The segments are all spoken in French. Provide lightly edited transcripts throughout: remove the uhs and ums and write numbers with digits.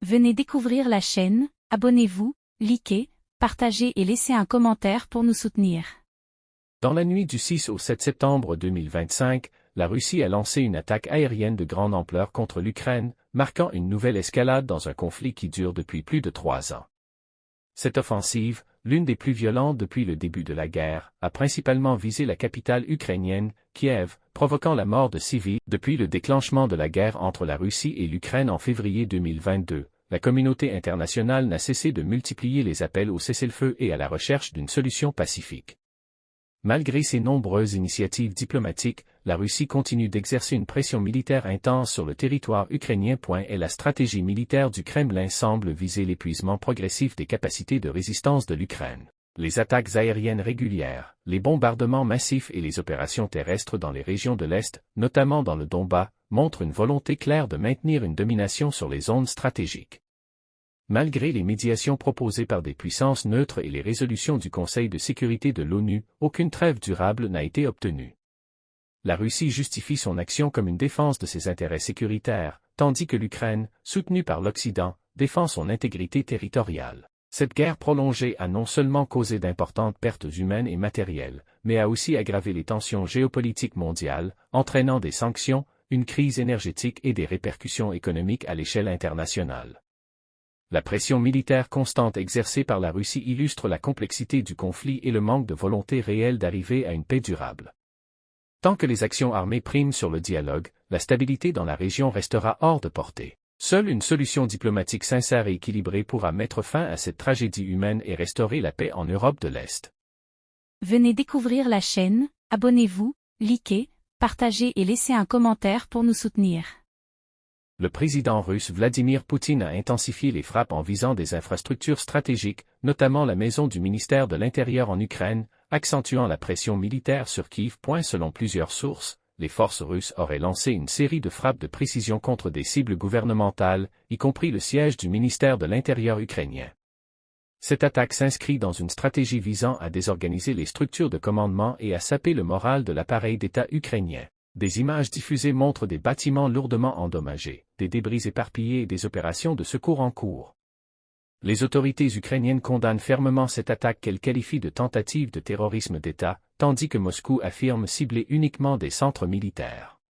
Venez découvrir la chaîne, abonnez-vous, likez, partagez et laissez un commentaire pour nous soutenir. Dans la nuit du 6 au 7 septembre 2025, la Russie a lancé une attaque aérienne de grande ampleur contre l'Ukraine, marquant une nouvelle escalade dans un conflit qui dure depuis plus de 3 ans. Cette offensive, l'une des plus violentes depuis le début de la guerre, a principalement visé la capitale ukrainienne, Kiev, provoquant la mort de civils. Depuis le déclenchement de la guerre entre la Russie et l'Ukraine en février 2022, la communauté internationale n'a cessé de multiplier les appels au cessez-le-feu et à la recherche d'une solution pacifique. Malgré ces nombreuses initiatives diplomatiques, la Russie continue d'exercer une pression militaire intense sur le territoire ukrainien. Et la stratégie militaire du Kremlin semble viser l'épuisement progressif des capacités de résistance de l'Ukraine. Les attaques aériennes régulières, les bombardements massifs et les opérations terrestres dans les régions de l'Est, notamment dans le Donbass, montrent une volonté claire de maintenir une domination sur les zones stratégiques. Malgré les médiations proposées par des puissances neutres et les résolutions du Conseil de sécurité de l'ONU, aucune trêve durable n'a été obtenue. La Russie justifie son action comme une défense de ses intérêts sécuritaires, tandis que l'Ukraine, soutenue par l'Occident, défend son intégrité territoriale. Cette guerre prolongée a non seulement causé d'importantes pertes humaines et matérielles, mais a aussi aggravé les tensions géopolitiques mondiales, entraînant des sanctions, une crise énergétique et des répercussions économiques à l'échelle internationale. La pression militaire constante exercée par la Russie illustre la complexité du conflit et le manque de volonté réelle d'arriver à une paix durable. Tant que les actions armées priment sur le dialogue, la stabilité dans la région restera hors de portée. Seule une solution diplomatique sincère et équilibrée pourra mettre fin à cette tragédie humaine et restaurer la paix en Europe de l'Est. Venez découvrir la chaîne, abonnez-vous, likez, partagez et laissez un commentaire pour nous soutenir. Le président russe Vladimir Poutine a intensifié les frappes en visant des infrastructures stratégiques, notamment la maison du ministère de l'Intérieur en Ukraine, accentuant la pression militaire sur Kiev. Selon plusieurs sources, les forces russes auraient lancé une série de frappes de précision contre des cibles gouvernementales, y compris le siège du ministère de l'Intérieur ukrainien. Cette attaque s'inscrit dans une stratégie visant à désorganiser les structures de commandement et à saper le moral de l'appareil d'État ukrainien. Des images diffusées montrent des bâtiments lourdement endommagés, des débris éparpillés et des opérations de secours en cours. Les autorités ukrainiennes condamnent fermement cette attaque qu'elles qualifient de tentative de terrorisme d'État, tandis que Moscou affirme cibler uniquement des centres militaires.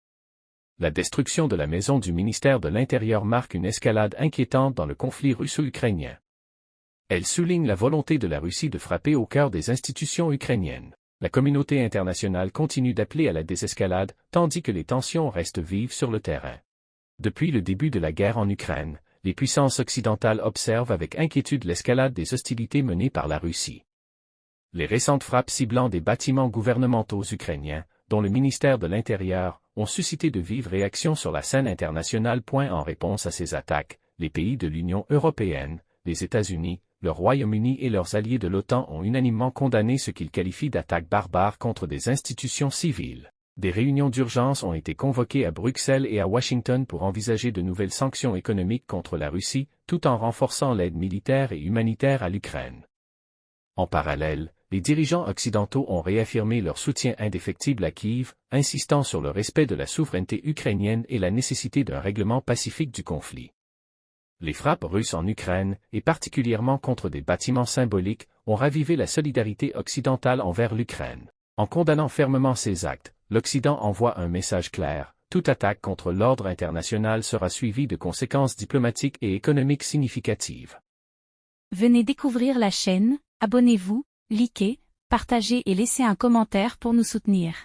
La destruction de la maison du ministère de l'Intérieur marque une escalade inquiétante dans le conflit russo-ukrainien. Elle souligne la volonté de la Russie de frapper au cœur des institutions ukrainiennes. La communauté internationale continue d'appeler à la désescalade, tandis que les tensions restent vives sur le terrain. Depuis le début de la guerre en Ukraine, les puissances occidentales observent avec inquiétude l'escalade des hostilités menées par la Russie. Les récentes frappes ciblant des bâtiments gouvernementaux ukrainiens, dont le ministère de l'Intérieur, ont suscité de vives réactions sur la scène internationale. En réponse à ces attaques, les pays de l'Union européenne, les États-Unis, le Royaume-Uni et leurs alliés de l'OTAN ont unanimement condamné ce qu'ils qualifient d'attaques barbares contre des institutions civiles. Des réunions d'urgence ont été convoquées à Bruxelles et à Washington pour envisager de nouvelles sanctions économiques contre la Russie, tout en renforçant l'aide militaire et humanitaire à l'Ukraine. En parallèle, les dirigeants occidentaux ont réaffirmé leur soutien indéfectible à Kiev, insistant sur le respect de la souveraineté ukrainienne et la nécessité d'un règlement pacifique du conflit. Les frappes russes en Ukraine, et particulièrement contre des bâtiments symboliques, ont ravivé la solidarité occidentale envers l'Ukraine. En condamnant fermement ces actes, l'Occident envoie un message clair: toute attaque contre l'ordre international sera suivie de conséquences diplomatiques et économiques significatives. Venez découvrir la chaîne, abonnez-vous, likez, partagez et laissez un commentaire pour nous soutenir.